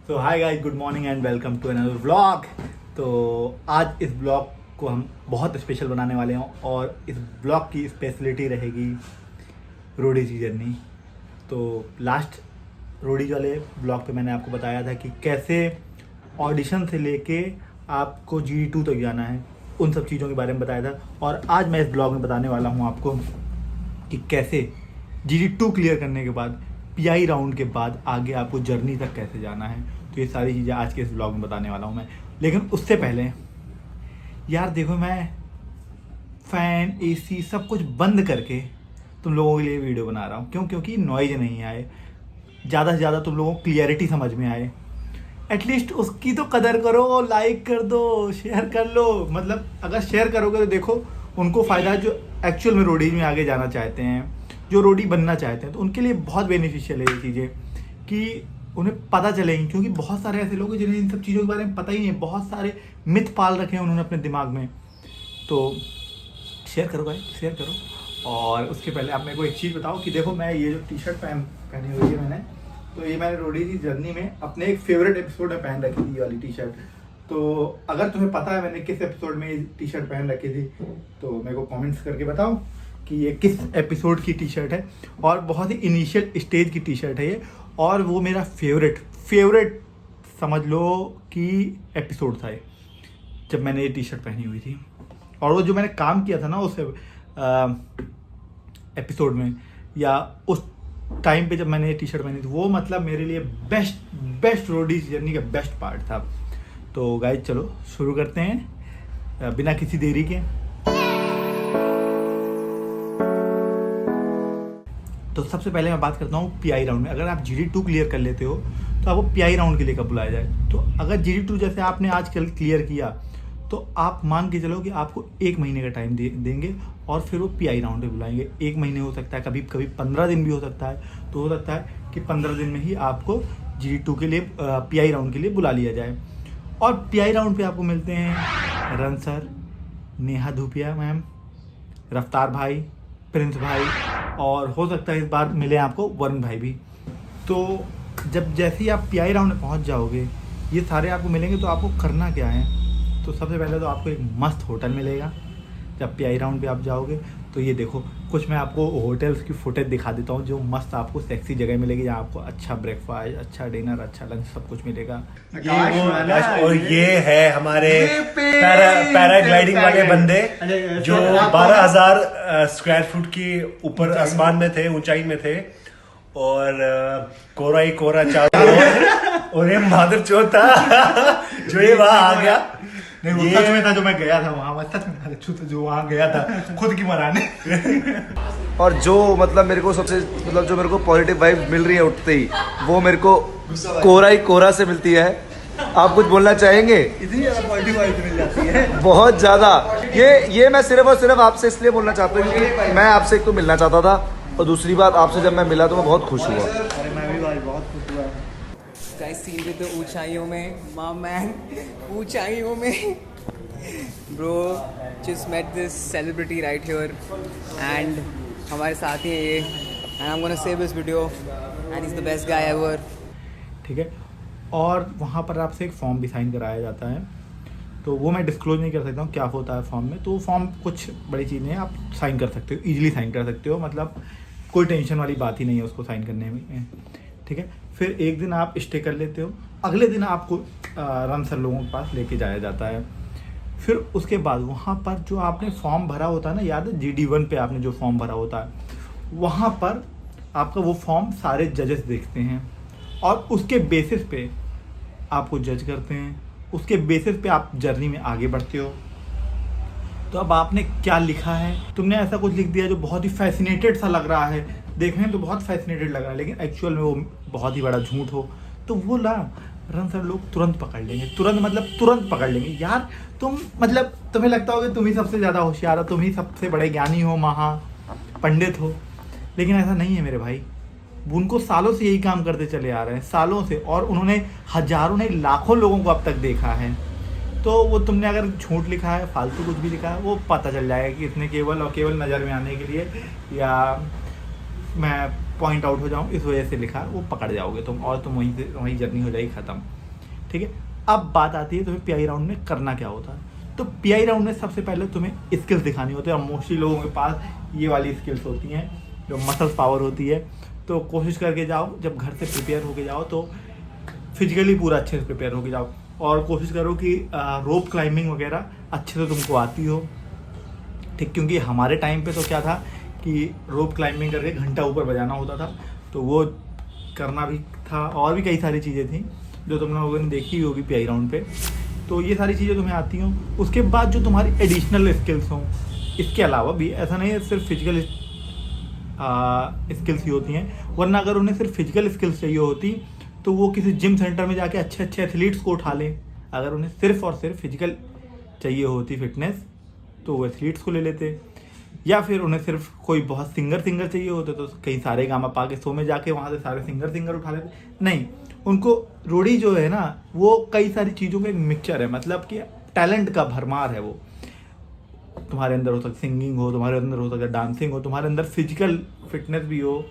तो hi guys, good morning and welcome to another vlog. तो आज इस ब्लॉग को हम बहुत स्पेशल बनाने वाले हैं और इस ब्लॉग की स्पेशलिटी रहेगी रोडीज की जर्नी। तो लास्ट रोडीज वाले ब्लॉग पे मैंने आपको बताया था कि कैसे ऑडिशन से लेके आपको GD2 तक जाना है, उन सब चीज़ों के बारे में बताया था। और आज मैं इस ब्लॉग में बताने वाला हूँ आपको कि कैसे GD2 क्लियर करने के बाद PI राउंड के बाद आगे आपको जर्नी तक कैसे जाना है। तो ये सारी चीज़ें आज के इस ब्लॉग में बताने वाला हूँ मैं। लेकिन उससे पहले यार देखो, मैं फ़ैन AC सब कुछ बंद करके तुम लोगों के लिए वीडियो बना रहा हूँ। क्योंकि नॉइज नहीं आए, ज़्यादा से ज़्यादा तुम लोगों को क्लियरिटी समझ में आए। एटलीस्ट उसकी तो कदर करो, लाइक कर दो, शेयर कर लो। मतलब अगर शेयर करोगे तो देखो उनको फ़ायदा जो एक्चुअल में रोडीज में आगे जाना चाहते हैं, जो रोडी बनना चाहते हैं, तो उनके लिए बहुत बेनिफिशियल है ये चीज़ें कि उन्हें पता चलेंगी। क्योंकि बहुत सारे ऐसे लोग हैं जिन्हें इन सब चीज़ों के बारे में पता ही नहीं है, बहुत सारे मिथ पाल रखे हैं उन्होंने अपने दिमाग में। तो शेयर करो भाई, शेयर करो। और उसके पहले आप मेरे को एक चीज़ बताओ कि देखो, मैं ये जो टी-शर्ट पहनी हुई है मैंने, तो ये मैंने रोडी की जर्नी में अपने एक फेवरेट एपिसोड में पहन रखी थी ये वाली टी-शर्ट। तो अगर तुम्हें पता है मैंने किस एपिसोड में ये टी-शर्ट पहन रखी थी तो मेरे को कमेंट्स करके बताओ कि ये किस एपिसोड की टी-शर्ट है। और बहुत ही इनिशियल स्टेज की टी-शर्ट है ये, और वो मेरा फेवरेट समझ लो कि एपिसोड था ये, जब मैंने ये टी-शर्ट पहनी हुई थी। और वो जो मैंने काम किया था ना उस एपिसोड में, या उस टाइम पे जब मैंने ये टी-शर्ट पहनी थी, वो मतलब मेरे लिए बेस्ट रोडीज जर्नी का बेस्ट पार्ट था। तो गाइस चलो शुरू करते हैं बिना किसी देरी के। तो सबसे पहले मैं बात करता हूँ PI राउंड में। अगर आप GD2 क्लियर कर लेते हो तो आपको PI राउंड के लिए कब बुलाया जाए। तो अगर GD2 जैसे आपने आज कल क्लियर किया तो आप मान के चलो कि आपको 1 महीने का टाइम देंगे और फिर वो PI राउंड में बुलाएंगे। 1 महीने हो सकता है, कभी कभी 15 दिन भी हो सकता है। तो हो सकता है कि 15 दिन में ही आपको GD2 के लिए PI राउंड के लिए बुला लिया जाए। और PI राउंड पे आपको मिलते हैं run sir, Neha Dhupia ma'am, रफ्तार भाई, प्रिंस भाई, और हो सकता है इस बार मिले आपको वरुण भाई भी। तो जब जैसे ही आप PI राउंड में पहुंच जाओगे, ये सारे आपको मिलेंगे, तो आपको करना क्या है। तो सबसे पहले तो आपको एक मस्त होटल मिलेगा जब PI राउंड पे आप जाओगे। तो ये देखो, कुछ मैं आपको होटल्स की फुटेज दिखा देता हूँ जो मस्त आपको सेक्सी जगह मिलेगी, जहाँ आपको अच्छा ब्रेकफास्ट, अच्छा डिनर, अच्छा लंच सब कुछ मिलेगा। और ये है हमारे पैराग्लाइडिंग वाले बंदे जो 12,000 स्क्वायर फुट की ऊपर आसमान में थे, ऊंचाई में थे, और कोरा ही कोरा चारों ओर। और ये मादर चौथ था जो ये वहां आ गया। नहीं, वो सच में था जो मैं गया था वहाँ, सच में था जो वहाँ गया था खुद की मराने। और जो मतलब मेरे को सबसे मतलब जो मेरे को पॉजिटिव वाइब मिल रही है उठते ही, वो मेरे को कोरा ही कोरा से मिलती है। आप कुछ बोलना चाहेंगे? इतनी ज़्यादा पॉजिटिव वाइब मिल जाती है, बहुत ज़्यादा। ये मैं सिर्फ और सिर्फ आपसे इसलिए बोलना चाहता हूँ क्योंकि मैं आपसे एक तो मिलना चाहता था, और दूसरी बात आपसे जब मैं मिला तो मैं बहुत खुश हुआ। अरे मैं भी भाई बहुत खुश हुआ। गाइस सीन भी तो ऊंचाइयों में, माय मैन ऊंचाइयों में bro. Just met this celebrity right here and हमारे साथ ही है ये, and I am gonna save this video and he is the best guy ever. ठीक है। और वहाँ पर आपसे एक फॉर्म भी साइन कराया जाता है, तो वो मैं डिस्क्लोज नहीं कर सकता हूँ क्या होता है फॉर्म में। तो वो फॉर्म कुछ बड़ी चीज़ नहीं है, आप साइन कर सकते हो, ईजिली साइन कर सकते हो, मतलब कोई टेंशन वाली बात ही नहीं है उसको साइन करने में। ठीक है। फिर एक दिन आप स्टे कर लेते हो, अगले दिन आपको रन सर लोगों के पास लेके जाया जाता है। फिर उसके बाद वहाँ पर जो आपने फॉर्म भरा होता है ना, याद है GD1 पे आपने जो फॉर्म भरा होता है, वहाँ पर आपका वो फॉर्म सारे जजेस देखते हैं और उसके बेसिस पे आपको जज करते हैं। उसके बेसिस पे आप जर्नी में आगे बढ़ते हो। तो अब आपने क्या लिखा है, तुमने ऐसा कुछ लिख दिया जो बहुत ही फैसिनेटेड सा लग रहा है, देखने में तो बहुत फैसिनेटेड लग रहा है, लेकिन एक्चुअल में वो बहुत ही बड़ा झूठ हो, तो वो रन सर लोग तुरंत पकड़ लेंगे। तुरंत पकड़ लेंगे। यार तुम मतलब तुम्हें लगता होगा तुम ही सबसे ज़्यादा होशियार हो, तुम ही सबसे बड़े ज्ञानी हो, महा पंडित हो, लेकिन ऐसा नहीं है मेरे भाई। उनको सालों से यही काम करते चले आ रहे हैं, सालों से, और उन्होंने हजारों नहीं लाखों लोगों को अब तक देखा है। तो वो तुमने अगर झूठ लिखा है, फालतू कुछ भी लिखा है, वो पता चल जाएगा कि इसने केवल और केवल नज़र में आने के लिए, या मैं पॉइंट आउट हो जाऊँ इस वजह से लिखा है, वो पकड़ जाओगे तुम और तुम वहीं जर्नी हो जाएगी ख़त्म। ठीक है, अब बात आती है तुम्हें पीआई राउंड में करना क्या होता है। तो पीआई राउंड में सबसे पहले तुम्हें स्किल्स दिखानी होती है और मोस्टली लोगों के पास ये वाली स्किल्स होती हैं जो मसल पावर होती है। तो कोशिश करके जाओ, जब घर से प्रिपेयर होके जाओ तो फिजिकली पूरा अच्छे से प्रिपेयर होके जाओ और कोशिश करो कि रोप क्लाइंबिंग वगैरह अच्छे से तुमको आती हो। ठीक, क्योंकि हमारे टाइम पे तो क्या था कि रोप क्लाइंबिंग करके घंटा ऊपर बजाना होता था, तो वो करना भी था और भी कई सारी चीज़ें थी जो तुम लोगों ने देखी होगी पीआई राउंड पे। तो ये सारी चीज़ें तुम्हें आती हों। उसके बाद जो तुम्हारी एडिशनल स्किल्स हों, इसके अलावा भी ऐसा नहीं है सिर्फ फिजिकल स्किल्स ही होती हैं, वरना अगर उन्हें सिर्फ फिजिकल स्किल्स चाहिए होती तो वो किसी जिम सेंटर में जाके अच्छे अच्छे एथलीट्स को उठा लें। अगर उन्हें सिर्फ और सिर्फ फिजिकल चाहिए होती फिटनेस तो वो एथलीट्स को ले लेते, या फिर उन्हें सिर्फ कोई बहुत सिंगर चाहिए होते तो कहीं सारे गामा पा के शो में जाके वहाँ से सारे सिंगर उठा लेते। नहीं, उनको रोडी जो है ना वो कई सारी चीज़ों का एक मिक्सचर है, मतलब कि टैलेंट का भरमार है। वो तुम्हारे अंदर हो सकता सिंगिंग हो, तुम्हारे अंदर हो सकता डांसिंग हो, तुम्हारे अंदर फिजिकल फिटनेस भी हो,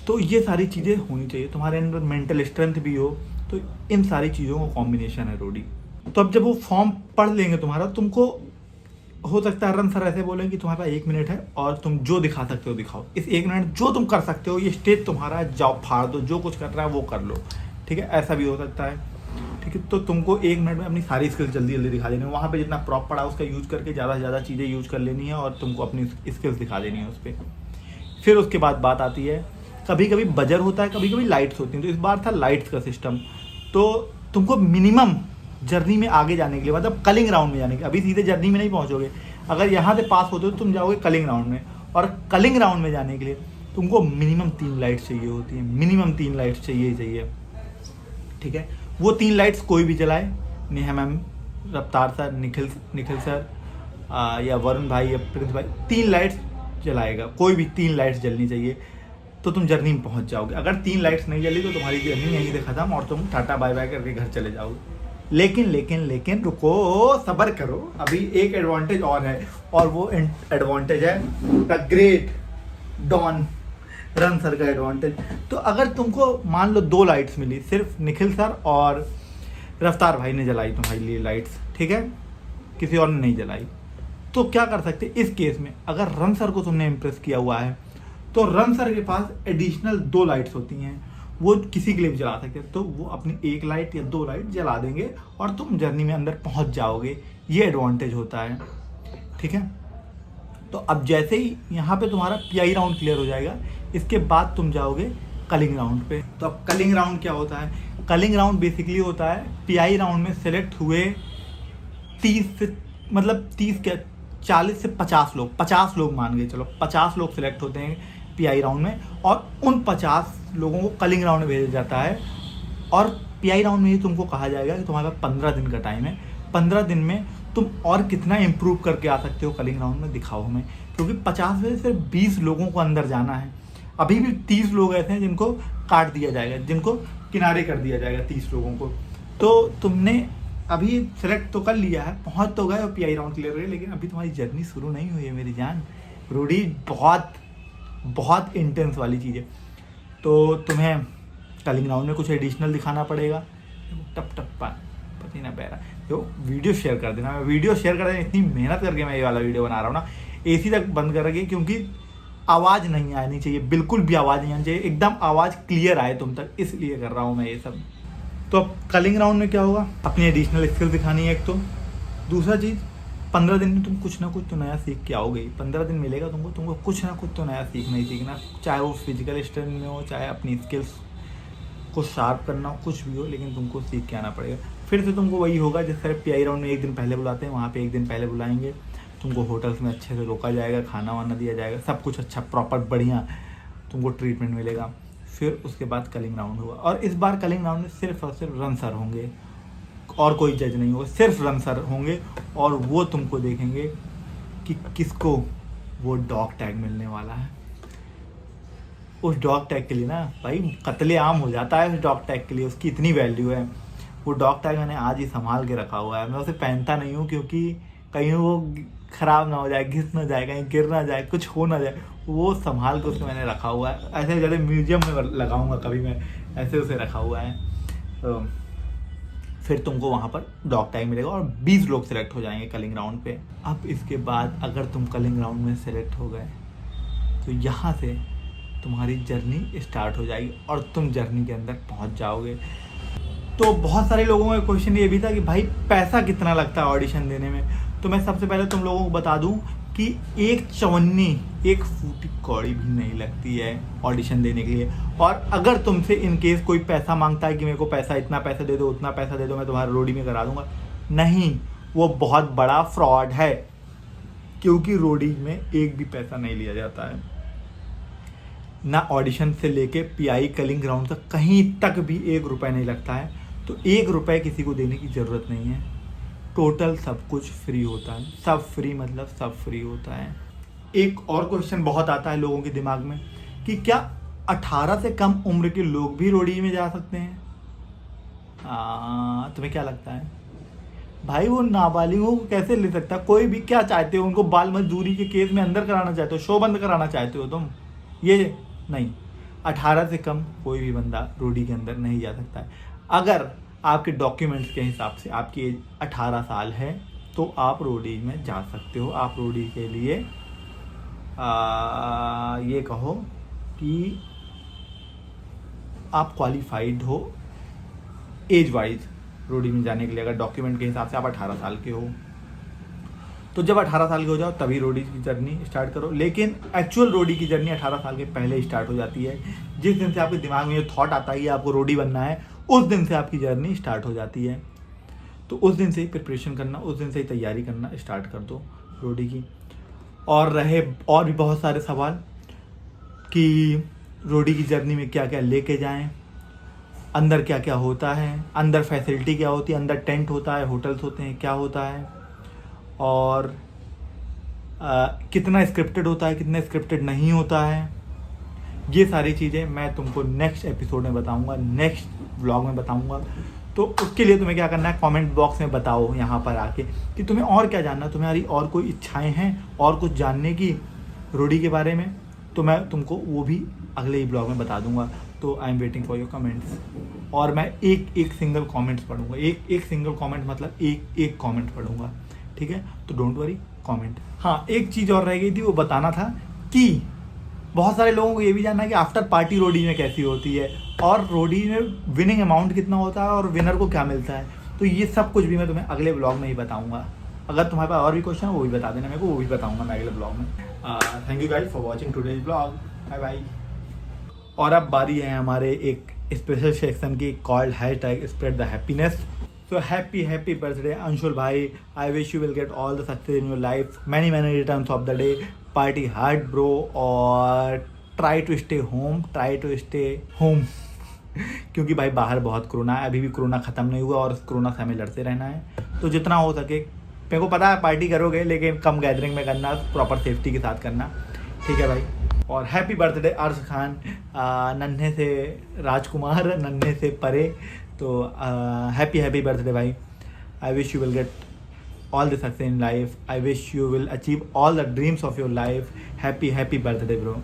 तो ये सारी चीज़ें होनी चाहिए। तुम्हारे अंदर मेंटल स्ट्रेंथ भी हो, तो इन सारी चीज़ों का कॉम्बिनेशन है रोडी। तो अब जब वो फॉर्म पढ़ लेंगे तुम्हारा, तुमको हो सकता है रन सर ऐसे बोलेंगे कि तुम्हारे पास 1 मिनट है और तुम जो दिखा सकते हो दिखाओ। इस 1 मिनट जो तुम कर सकते हो, ये स्टेज तुम्हारा है, जाओ फाड़ दो, जो कुछ कर रहा है वो कर लो। ठीक है, ऐसा भी हो सकता है। ठीक है, तो तुमको 1 मिनट में अपनी सारी स्किल्स जल्दी जल्दी दिखा देनी है। वहाँ पे जितना प्रॉप पड़ा उसका यूज करके ज़्यादा से ज़्यादा चीज़ें यूज कर लेनी है और तुमको अपनी स्किल्स दिखा देनी है उस पर। फिर उसके बाद बात आती है, कभी कभी बजर होता है, कभी कभी लाइट्स होती हैं। तो इस बार था लाइट्स का सिस्टम। तो तुमको मिनिमम जर्नी में आगे जाने के लिए, मतलब कलिंग राउंड में जाने के, अभी सीधे जर्नी में नहीं पहुंचोगे। अगर यहाँ से पास होते हो तो तुम जाओगे कलिंग राउंड में, और कलिंग राउंड में जाने के लिए तुमको मिनिमम 3 लाइट्स चाहिए होती हैं, मिनिमम 3 लाइट्स चाहिए। ठीक है, वो 3 लाइट्स कोई भी जलाए, नेहा मैम, रफ्तार सर, निखिल सर या वरुण भाई या प्रिंस भाई, 3 लाइट्स जलाएगा, कोई भी 3 लाइट्स जलनी चाहिए, तो तुम जर्नी में पहुंच जाओगे। अगर 3 लाइट्स नहीं जली तो तुम्हारी जर्नी यहीं से खत्म और तुम टाटा बाय बाय करके घर चले जाओगे। लेकिन रुको, सब्र करो, अभी एक एडवांटेज और है, और वो एडवांटेज है द ग्रेट डॉन रन सर का एडवांटेज। तो अगर तुमको मान लो 2 लाइट्स मिली, सिर्फ निखिल सर और रफ्तार भाई ने जलाई तुम्हारे लिए लाइट्स, ठीक है, किसी और ने नहीं जलाई, तो क्या कर सकते इस केस में? अगर रन सर को तुमने इम्प्रेस किया हुआ है तो रन सर के पास एडिशनल 2 लाइट्स होती हैं, वो किसी के लिए भी जला सकते हैं, तो वो अपनी 1 लाइट या 2 लाइट जला देंगे और तुम जर्नी में अंदर पहुंच जाओगे। ये एडवांटेज होता है। ठीक है, तो अब जैसे ही यहाँ पे तुम्हारा पीआई राउंड क्लियर हो जाएगा, इसके बाद तुम जाओगे कलिंग राउंड पे। तो अब कलिंग राउंड क्या होता है? कलिंग राउंड बेसिकली होता है पीआई राउंड में सेलेक्ट हुए 30 क्या 40 से 50 लोग, 50 लोग मान के चलो, 50 लोग सिलेक्ट होते हैं पीआई राउंड में, और उन 50 लोगों को कलिंग राउंड में भेजा जाता है। और पीआई राउंड में ही तुमको कहा जाएगा कि तुम्हारे पास 15 दिन का टाइम है, 15 दिन में तुम और कितना इम्प्रूव करके आ सकते हो कलिंग राउंड में, दिखाओ हमें। क्योंकि 50 में सिर्फ 20 लोगों को अंदर जाना है, अभी भी 30 लोग ऐसे हैं जिनको काट दिया जाएगा, जिनको किनारे कर दिया जाएगा 30 लोगों को। तो तुमने अभी सेलेक्ट तो कर लिया है, पहुंच तो गए और पीआई राउंड क्लियर हुए, लेकिन अभी तुम्हारी जर्नी शुरू नहीं हुई है मेरी जान। रूडी बहुत इंटेंस वाली चीज़ है। तो तुम्हें कलिंग राउंड में कुछ एडिशनल दिखाना पड़ेगा। टप पसीना बह रहा है, तो वीडियो शेयर कर देना। मैं वीडियो शेयर कर देना, इतनी मेहनत करके मैं ये वाला वीडियो बना रहा हूँ ना, एसी तक बंद कर रखिए, क्योंकि आवाज़ नहीं आनी चाहिए, बिल्कुल भी आवाज़ नहीं आनी चाहिए, एकदम आवाज़ क्लियर आए तुम तक, इसलिए कर रहा हूँ मैं ये सब। तो अब कलिंग राउंड में क्या होगा? अपनी एडिशनल स्किल दिखानी है एक तो, दूसरा चीज़ 15 दिन में तुम कुछ ना कुछ तो नया सीख के आओगे। 15 दिन मिलेगा तुमको कुछ ना कुछ तो नया सीखना, चाहे वो फिजिकल स्ट्रेंथ में हो, चाहे अपनी स्किल्स को शार्प करना हो, कुछ भी हो, लेकिन तुमको सीख के आना पड़ेगा। फिर से तुमको वही होगा जिस तरह पीआई राउंड में 1 दिन पहले बुलाते हैं, वहाँ पे 1 दिन पहले बुलाएंगे, तुमको होटल्स में अच्छे से रोका जाएगा, खाना वाना दिया जाएगा, सब कुछ अच्छा प्रॉपर बढ़िया तुमको ट्रीटमेंट मिलेगा। फिर उसके बाद कलिंग राउंड होगा, और इस बार कलिंग राउंड में सिर्फ और सिर्फ रन सर होंगे और कोई जज नहीं होगा, सिर्फ रन सर होंगे, और वो तुमको देखेंगे कि किसको वो डॉग टैग मिलने वाला है। उस डॉग टैग के लिए ना भाई कत्ले आम हो जाता है, उस डॉग टैग के लिए उसकी इतनी वैल्यू है। वो डॉग टैग मैंने आज ही संभाल के रखा हुआ है, मैं उसे पहनता नहीं हूँ क्योंकि कहीं वो ख़राब ना हो जाए, घिस ना जाए, कहीं गिर ना जाए, कुछ हो ना जाए, वो संभाल के उसको मैंने रखा हुआ है। ऐसे जैसे म्यूजियम में लगाऊंगा कभी मैं, ऐसे उसे रखा हुआ है। तो फिर तुमको वहाँ पर डॉग टैग मिलेगा और 20 लोग सेलेक्ट हो जाएंगे कलिंग राउंड पे। अब इसके बाद अगर तुम कलिंग राउंड में सेलेक्ट हो गए तो यहाँ से तुम्हारी जर्नी स्टार्ट हो जाएगी और तुम जर्नी के अंदर पहुँच जाओगे। तो बहुत सारे लोगों का क्वेश्चन ये भी था कि भाई पैसा कितना लगता है ऑडिशन देने में। तो मैं सबसे पहले तुम लोगों को बता दूं कि एक चवन्नी, एक फूटी कौड़ी भी नहीं लगती है ऑडिशन देने के लिए। और अगर तुमसे इन केस कोई पैसा मांगता है कि मेरे को पैसा, इतना पैसा दे दो, उतना पैसा दे दो, मैं तुम्हारा रोडी में करा दूंगा, नहीं, वो बहुत बड़ा फ्रॉड है। क्योंकि रोडी में एक भी पैसा नहीं लिया जाता है, ना ऑडिशन से लेके पीआई कलिंग ग्राउंड तक कहीं तक भी 1 रुपये नहीं लगता है। तो 1 रुपये किसी को देने की ज़रूरत नहीं है। टोटल सब कुछ फ्री होता है। सब फ्री मतलब सब फ्री होता है। एक और क्वेश्चन बहुत आता है लोगों के दिमाग में कि क्या 18 से कम उम्र के लोग भी रोडी में जा सकते हैं? तुम्हें क्या लगता है भाई? वो नाबालिगों को कैसे ले सकता है कोई भी? क्या चाहते हो उनको बाल मजदूरी के केस में अंदर कराना चाहते हो? शो बंद कराना चाहते हो तुम? ये नहीं, 18 से कम कोई भी बंदा रोडी के अंदर नहीं जा सकता है। अगर आपके डॉक्यूमेंट्स के हिसाब से आपकी एज 18 साल है तो आप रोडी में जा सकते हो। आप रोडी के लिए ये कहो कि आप क्वालिफाइड हो एज वाइज रोडी में जाने के लिए। अगर डॉक्यूमेंट के हिसाब से आप 18 साल के हो तो जब 18 साल के हो जाओ तभी रोडी की जर्नी स्टार्ट करो। लेकिन एक्चुअल रोडी की जर्नी 18 साल के पहले ही स्टार्ट हो जाती है। जिस दिन से आपके दिमाग में ये थॉट आता है कि आपको रोडी बनना है, उस दिन से आपकी जर्नी स्टार्ट हो जाती है। तो उस दिन से ही प्रिपरेशन करना, उस दिन से ही तैयारी करना स्टार्ट कर दो रोडी की। और रहे और भी बहुत सारे सवाल कि रोडी की जर्नी में क्या क्या लेके जाएं, अंदर क्या क्या होता है, अंदर फैसिलिटी क्या होती है, अंदर टेंट होता है, होटल्स होते हैं, क्या होता है, और कितना स्क्रिप्टेड होता है, कितना स्क्रिप्टेड नहीं होता है। ये सारी चीज़ें मैं तुमको नेक्स्ट एपिसोड में बताऊंगा, नेक्स्ट व्लॉग में बताऊंगा। तो उसके लिए तुम्हें क्या करना है, कमेंट बॉक्स में बताओ यहाँ पर आके कि तुम्हें और क्या जानना, तुम्हारी और कोई इच्छाएं हैं और कुछ जानने की रोडी के बारे में, तो मैं तुमको वो भी अगले ही ब्लॉग में बता दूंगा। तो I am waiting for your comments. और मैं एक सिंगल कमेंट्स पढ़ूंगा, एक सिंगल कमेंट मतलब एक कमेंट पढ़ूंगा, ठीक है? तो डोंट वरी, कमेंट। हाँ, एक चीज़ और रह गई थी, वो बताना था कि बहुत सारे लोगों को ये भी जानना है कि आफ्टर पार्टी रोडी में कैसी होती है और रोडी में विनिंग अमाउंट कितना होता है और विनर को क्या मिलता है। तो ये सब कुछ भी मैं तुम्हें अगले ब्लॉग में ही बताऊंगा। अगर तुम्हारे पास और भी क्वेश्चन है वो भी बता देना मेरे को, वो भी बताऊंगा मैं अगले ब्लॉग में। Thank you guys for watching today's blog. Bye bye. और अब बारी है हमारे एक स्पेशल सेक्शन की, called #spread_the_happiness। So happy birthday Anshul bhai. I wish you will get all the success in your life. Many returns of the day. Party hard bro, और try to stay home. क्योंकि भाई बाहर बहुत corona है, अभी भी corona ख़त्म नहीं हुआ और कोरोना से हमें लड़ते रहना है। तो जितना हो सके, मेरे को पता है पार्टी करोगे लेकिन कम गैदरिंग में करना, प्रॉपर सेफ्टी के साथ करना, ठीक है भाई? और हैप्पी बर्थडे अर्श खान, नन्हे से राजकुमार, नन्हे से परे। तो हैप्पी बर्थडे भाई। I wish you will get all the success in life. I wish you will achieve all the dreams of your life. Happy birthday bro.